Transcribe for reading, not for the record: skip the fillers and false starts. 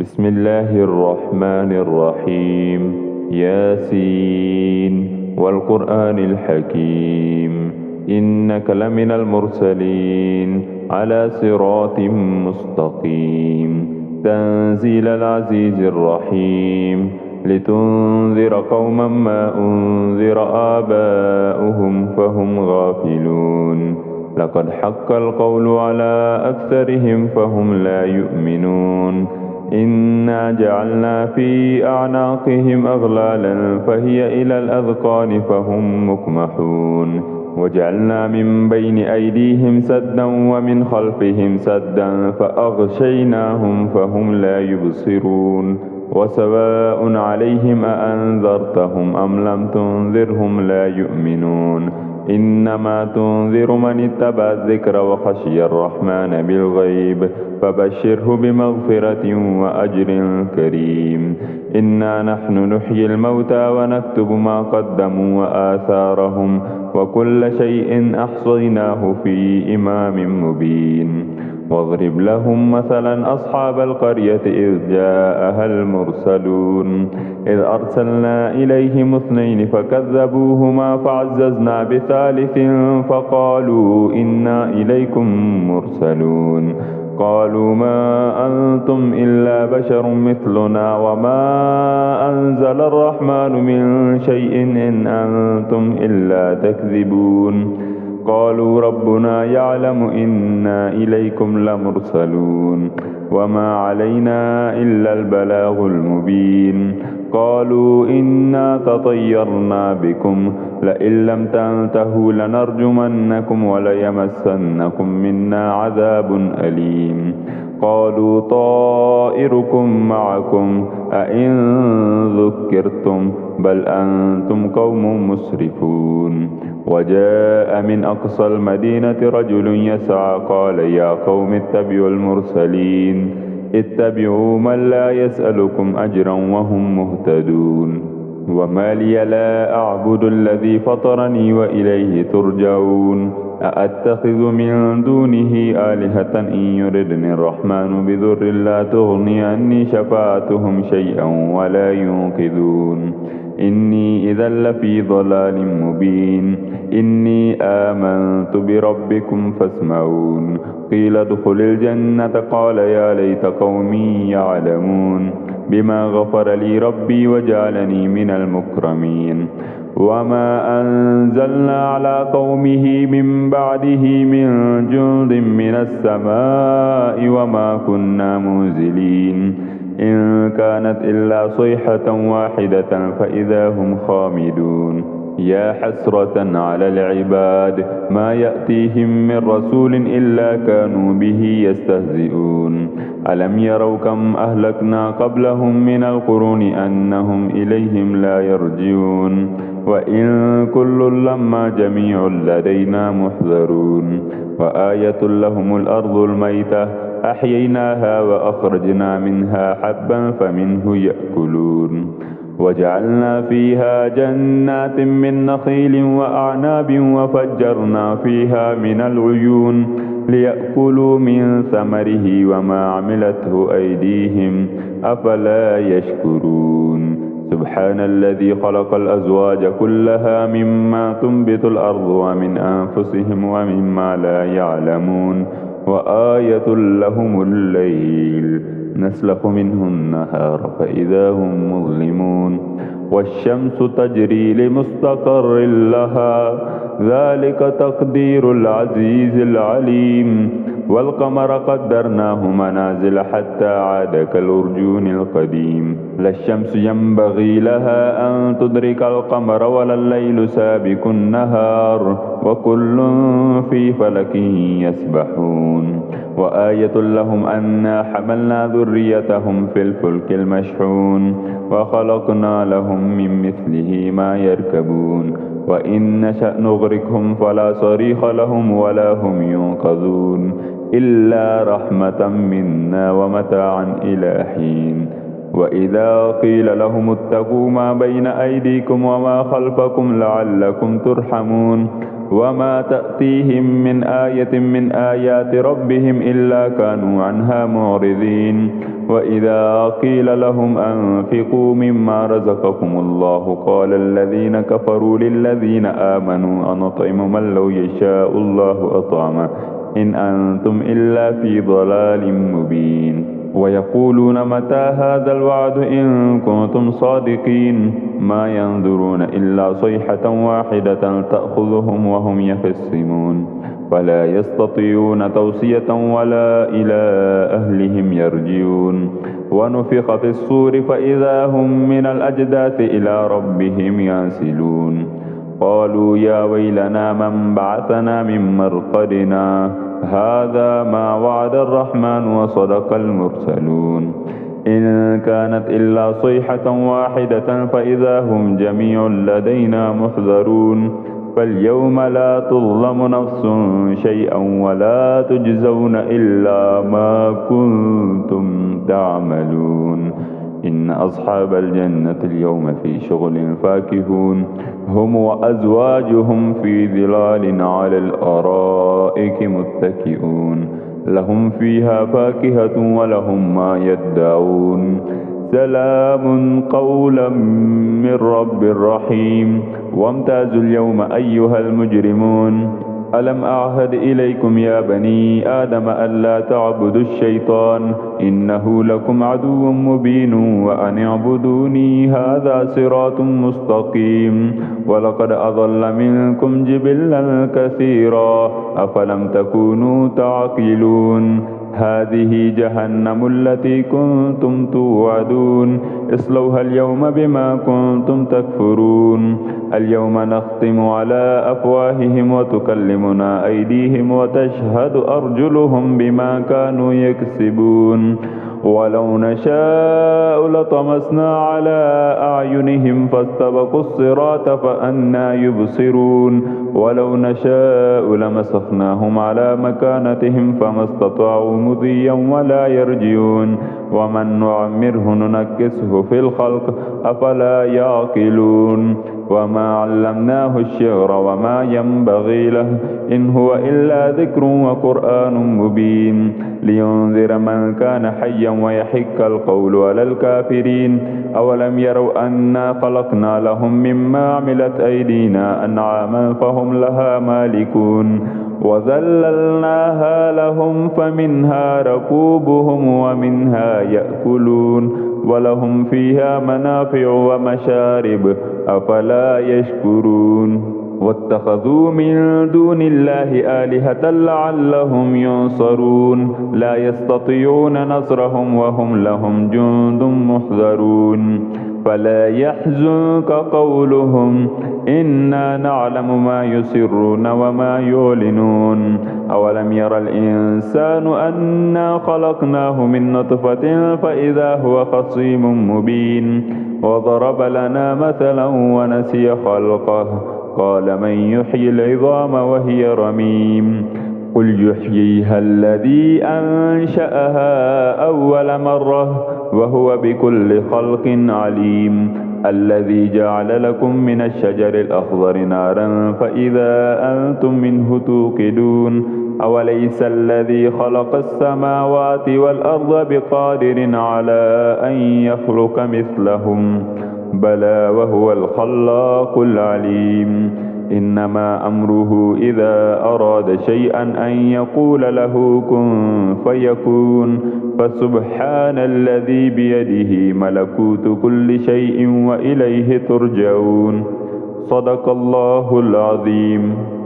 بسم الله الرحمن الرحيم. ياسين والقرآن الحكيم إنك لمن المرسلين على صراط مستقيم تنزيل العزيز الرحيم لتنذر قوما ما أنذر آباؤهم فهم غافلون لقد حق القول على أكثرهم فهم لا يؤمنون إنا جعلنا في أعناقهم أغلالا فهي إلى الأذقان فهم مقمحون وجعلنا من بين أيديهم سدا ومن خلفهم سدا فأغشيناهم فهم لا يبصرون وسواء عليهم أأنذرتهم أم لم تنذرهم لا يؤمنون إنما تنذر من اتبع الذكر وخشي الرحمن بالغيب فبشره بمغفرة وأجر كريم. إنا نحن نحيي الموتى ونكتب ما قدموا وآثارهم وكل شيء أحصيناه في إمام مبين. واضرب لهم مثلا أصحاب القرية إذ جاءها المرسلون إذ أرسلنا إليهم اثنين فكذبوهما فعززنا بثالث فقالوا إنا إليكم مرسلون قالوا ما أنتم إلا بشر مثلنا وما أنزل الرحمن من شيء إن أنتم إلا تكذبون قالوا ربنا يعلم إنا إليكم لمرسلون وما علينا إلا البلاغ المبين قالوا إنا تطيرنا بكم لئن لم تنتهوا لنرجمنكم وليمسنكم منا عذاب أليم قالوا طائركم معكم أئن ذكرتم بل أنتم قوم مسرفون. وجاء من أقصى المدينة رجل يسعى قال يا قوم اتبعوا المرسلين اتبعوا من لا يسألكم أجرا وهم مهتدون. وما لي لا أعبد الذي فطرني وإليه ترجعون أأتخذ من دونه آلهة إن يردني الرحمن بضر لا تغني عني شفاعتهم شيئا ولا ينقذون إني إذا لفي ضلال مبين. إني آمنت بربكم فاسمعون قيل ادخل الجنة قال يا ليت قومي يعلمون بما غفر لي ربي وجعلني من المكرمين. وما أنزلنا على قومه من بعده من جند من السماء وما كنا منزلين إن كانت إلا صيحة واحدة فإذا هم خامدون. يا حسرة على العباد ما يأتيهم من رسول إلا كانوا به يستهزئون ألم يروا كم أهلكنا قبلهم من القرون أنهم إليهم لا يرجعون وإن كل لما جميع لدينا محضرون. وآية لهم الأرض الميتة أحييناها وأخرجنا منها حبا فمنه يأكلون وجعلنا فيها جنات من نخيل وأعناب وفجرنا فيها من العيون ليأكلوا من ثمره وما عملته أيديهم أفلا يشكرون. سبحان الذي خلق الأزواج كلها مما تنبت الأرض ومن أنفسهم ومما لا يعلمون. وآية لهم الليل نسلخ منه النهار فإذا هم مظلمون والشمس تجري لمستقر لها ذلك تقدير العزيز العليم. والقمر قدرناه منازل حتى عاد كالأرجون القديم لا الشمس ينبغي لها أن تدرك القمر ولا الليل سابق النهار وكل في فلك يسبحون. وآية لهم أنا حملنا ذريتهم في الفلك المشحون وخلقنا لهم من مثله ما يركبون وإن نشأ نغرقهم فلا صريخ لهم ولا هم ينقذون إلا رحمة منا ومتاعا إلى حين. وإذا قيل لهم اتقوا ما بين أيديكم وما خلفكم لعلكم ترحمون وما تأتيهم من آية من آيات ربهم إلا كانوا عنها معرضين وإذا قيل لهم أنفقوا مما رزقكم الله قال الذين كفروا للذين آمنوا أنطعم من لو يشاء الله أطعمه إن أنتم إلا في ضلال مبين ويقولون متى هذا الوعد إن كنتم صادقين ما ينظرون إلا صيحة واحدة تأخذهم وهم يخصمون فلا يستطيعون توصية ولا إلى أهلهم يرجعون ونفخ في الصور فإذا هم من الأجداث إلى ربهم ينسلون قالوا يا ويلنا من بعثنا من مرقدنا هذا ما وعد الرحمن وصدق المرسلون إن كانت إلا صيحة واحدة فإذا هم جميع لدينا محضرون فاليوم لا تظلم نفس شيئا ولا تجزون إلا ما كنتم تعملون إن أصحاب الجنة اليوم في شغل فاكهون هم وأزواجهم في ظلال على الأرائك متكئون لهم فيها فاكهة ولهم ما يدعون سلام قولا من رب رحيم وامتازوا اليوم أيها المجرمون ألم أعهد إليكم يا بني آدم ألا تعبدوا الشيطان إنه لكم عدو مبين وأن اعبدوني هذا صراط مستقيم ولقد أضل منكم جبلا كثيرا أفلم تكونوا تعقلون هذه جهنم التي كنتم توعدون اصلوها اليوم بما كنتم تكفرون اليوم نختم على أفواههم وتكلمنا أيديهم وتشهد أرجلهم بما كانوا يكسبون ولو نشاء لطمسنا على أعينهم فاستبقوا الصراط فأنى يبصرون ولو نشاء لمسخناهم على مكانتهم فما استطاعوا مضيا ولا يرجعون ومن نعمره ننكسه في الخلق أفلا يعقلون وما علمناه الشعر وما ينبغي له إن هو إلا ذكر وقرآن مبين لينذر من كان حيا ويحق القول على الكافرين أولم يروا أنا خلقنا لهم مما عملت أيدينا أنعاما فهم لها مالكون وذللناها لهم فمنها ركوبهم ومنها يأكلون ولهم فيها منافع ومشارب أفلا يشكرون واتخذوا من دون الله آلهة لعلهم ينصرون لا يستطيعون نصرهم وهم لهم جند محضرون فلا يحزنك قولهم إنا نعلم ما يسرون وما يعلنون أولم ير الإنسان أنا خلقناه من نطفة فإذا هو خصيم مبين وضرب لنا مثلا ونسي خلقه قال من يحيي العظام وهي رميم قل يحييها الذي أنشأها أول مرة وهو بكل خلق عليم الذي جعل لكم من الشجر الأخضر نارا فإذا أنتم منه توقدون أوليس الذي خلق السماوات والأرض بقادر على أن يخلق مثلهم بلى وهو الخلاق العليم إنما أمره إذا أراد شيئا أن يقول له كن فيكون فسبحان الذي بيده ملكوت كل شيء وإليه ترجعون صدق الله العظيم.